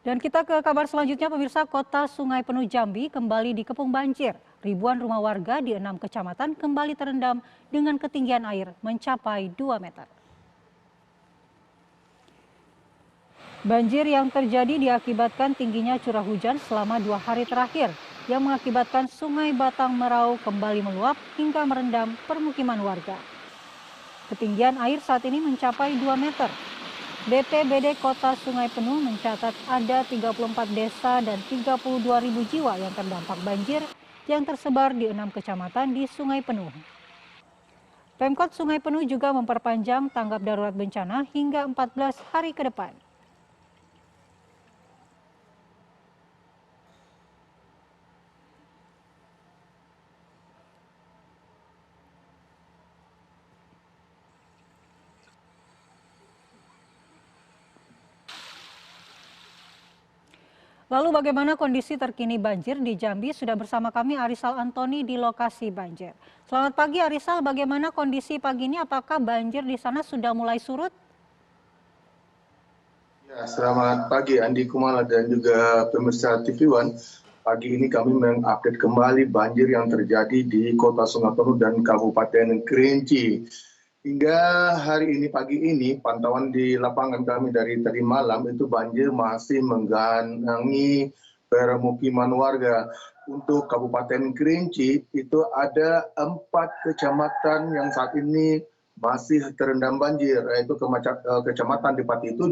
Dan kita ke kabar selanjutnya, pemirsa. Kota Sungai Penuh Jambi kembali dikepung banjir. Ribuan rumah warga di 6 kecamatan kembali terendam dengan ketinggian air mencapai 2 meter. Banjir yang terjadi diakibatkan tingginya curah hujan selama 2 hari terakhir yang mengakibatkan Sungai Batang Merau kembali meluap hingga merendam permukiman warga. Ketinggian air saat ini mencapai 2 meter. BPBD Kota Sungai Penuh mencatat ada 34 desa dan 32.000 jiwa yang terdampak banjir yang tersebar di 6 kecamatan di Sungai Penuh. Pemkot Sungai Penuh juga memperpanjang tanggap darurat bencana hingga 14 hari ke depan. Lalu bagaimana kondisi terkini banjir di Jambi? Sudah bersama kami Arisal Antoni di lokasi banjir. Selamat pagi Arisal, bagaimana kondisi pagi ini? Apakah banjir di sana sudah mulai surut? Ya, selamat pagi Andi Kumala dan juga pemirsa TV One. Pagi ini kami mengupdate kembali banjir yang terjadi di Kota Sungai Penuh dan Kabupaten Kerinci. Hingga hari ini pagi ini pantauan di lapangan kami dari tadi malam itu banjir masih menggenangi permukiman warga. Untuk Kabupaten Kerinci itu ada 4 kecamatan yang saat ini masih terendam banjir, yaitu Kecamatan Dipati 7,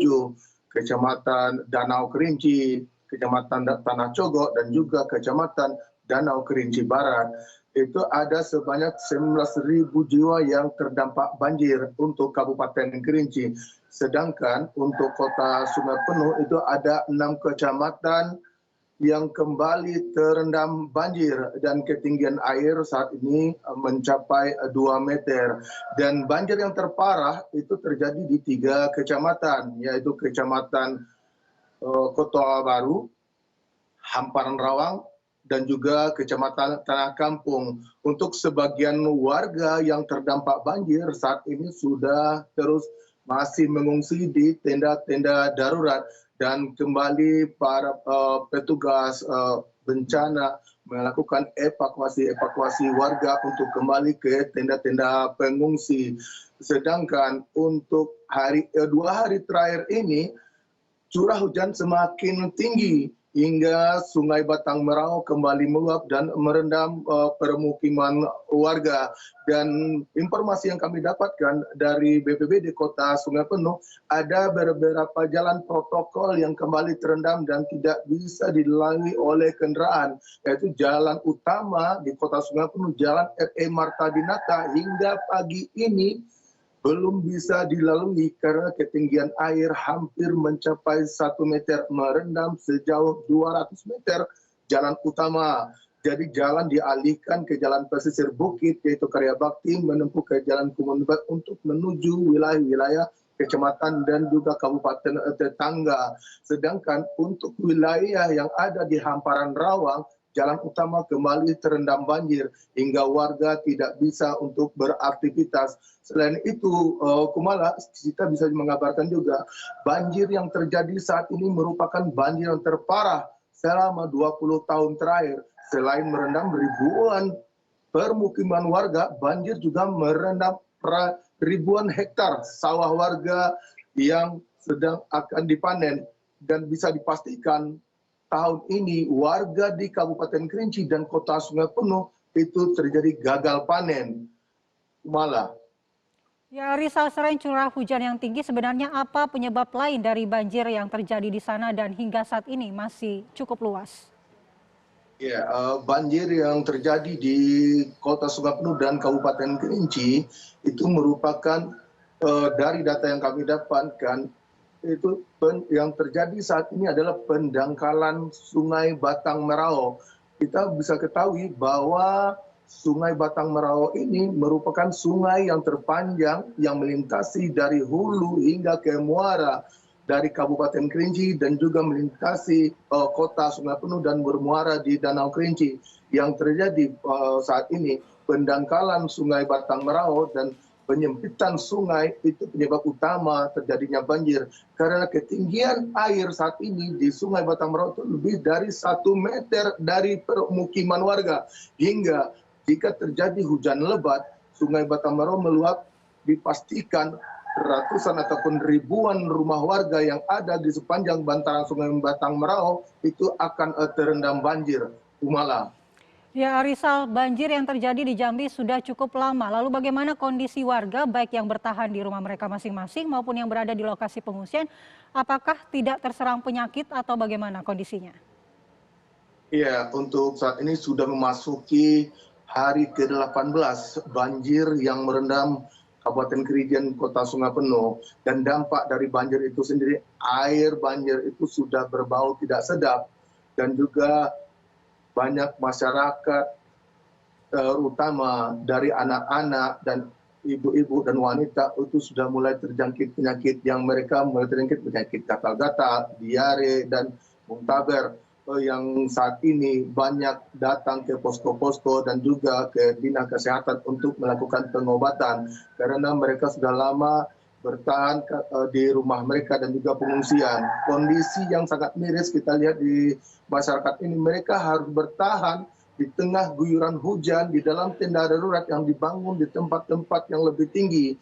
Kecamatan Danau Kerinci, Kecamatan Tanah Cogok, dan juga Kecamatan Danau Kerinci Barat. Itu ada sebanyak 19.000 jiwa yang terdampak banjir untuk Kabupaten Kerinci. Sedangkan untuk Kota Sungai Penuh itu ada 6 kecamatan yang kembali terendam banjir dan ketinggian air saat ini mencapai 2 meter. Dan banjir yang terparah itu terjadi di 3 kecamatan, yaitu Kecamatan Kota Baru, Hamparan Rawang, dan juga Kecamatan Tanah Kampung. Untuk sebagian warga yang terdampak banjir saat ini sudah terus masih mengungsi di tenda-tenda darurat, dan kembali para petugas bencana melakukan evakuasi warga untuk kembali ke tenda-tenda pengungsi. Sedangkan untuk 2 hari terakhir ini curah hujan semakin tinggi hingga Sungai Batang Merau kembali meluap dan merendam permukiman warga. Dan informasi yang kami dapatkan dari BPBD Kota Sungai Penuh, ada beberapa jalan protokol yang kembali terendam dan tidak bisa dilalui oleh kendaraan, yaitu jalan utama di Kota Sungai Penuh, Jalan RE Marta Dinata, hingga pagi ini belum bisa dilalui karena ketinggian air hampir mencapai 1 meter, merendam sejauh 200 meter jalan utama. Jadi jalan dialihkan ke jalan pesisir bukit, yaitu Karya Bakti, menempuh ke jalan Kumunbat untuk menuju wilayah-wilayah kecamatan dan juga kabupaten tetangga. Sedangkan untuk wilayah yang ada di Hamparan Rawang, jalan utama kembali terendam banjir hingga warga tidak bisa untuk beraktivitas. Selain itu, Kumala, kita bisa mengabarkan juga banjir yang terjadi saat ini merupakan banjir yang terparah selama 20 tahun terakhir. Selain merendam ribuan permukiman warga, banjir juga merendam ribuan hektar sawah warga yang sedang akan dipanen. Dan bisa dipastikan tahun ini warga di Kabupaten Kerinci dan Kota Sungai Penuh itu terjadi gagal panen. Malah. Ya, Rizal, selain curah hujan yang tinggi, sebenarnya apa penyebab lain dari banjir yang terjadi di sana dan hingga saat ini masih cukup luas? Ya, banjir yang terjadi di Kota Sungai Penuh dan Kabupaten Kerinci itu merupakan dari data yang kami dapatkan, itu yang terjadi saat ini adalah pendangkalan Sungai Batang Merau. Kita bisa ketahui bahwa Sungai Batang Merau ini merupakan sungai yang terpanjang yang melintasi dari hulu hingga ke muara dari Kabupaten Kerinci dan juga melintasi Kota Sungai Penuh dan bermuara di Danau Kerinci. Yang terjadi saat ini pendangkalan Sungai Batang Merau dan penyempitan sungai itu penyebab utama terjadinya banjir. Karena ketinggian air saat ini di Sungai Batang Merau itu lebih dari 1 meter dari permukiman warga. Hingga jika terjadi hujan lebat, Sungai Batang Merau meluap, dipastikan ratusan ataupun ribuan rumah warga yang ada di sepanjang bantaran Sungai Batang Merau itu akan terendam banjir. Umala. Ya, Arisal, banjir yang terjadi di Jambi sudah cukup lama. Lalu bagaimana kondisi warga baik yang bertahan di rumah mereka masing-masing maupun yang berada di lokasi pengungsian? Apakah tidak terserang penyakit atau bagaimana kondisinya? Iya, untuk saat ini sudah memasuki hari ke-18 banjir yang merendam Kabupaten Kerijen, Kota Sungai Penuh. Dan dampak dari banjir itu sendiri, air banjir itu sudah berbau tidak sedap. Dan juga banyak masyarakat, terutama dari anak-anak dan ibu-ibu dan wanita itu sudah mulai terjangkit penyakit yang mereka mulai terjangkit penyakit gatal-gatal, diare, dan muntaber yang saat ini banyak datang ke posko-posko dan juga ke dinas kesehatan untuk melakukan pengobatan karena mereka sudah lama bertahan di rumah mereka dan juga pengungsian. Kondisi yang sangat miris kita lihat di masyarakat ini, mereka harus bertahan di tengah guyuran hujan di dalam tenda darurat yang dibangun di tempat-tempat yang lebih tinggi.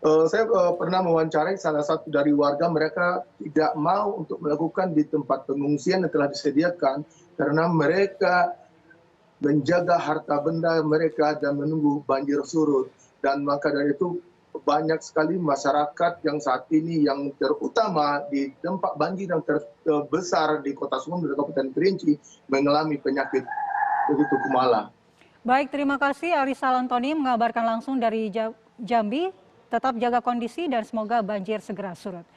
Saya pernah mewawancarai salah satu dari warga, mereka tidak mau untuk melakukan di tempat pengungsian yang telah disediakan karena mereka menjaga harta benda mereka dan menunggu banjir surut. Dan maka dari itu banyak sekali masyarakat yang saat ini yang terutama di tempat banjir yang terbesar di Kota Sungai dan Kabupaten Kerinci mengalami penyakit. Begitu Kumala. Baik, terima kasih Arisal Antoni mengabarkan langsung dari Jambi. Tetap jaga kondisi dan semoga banjir segera surut.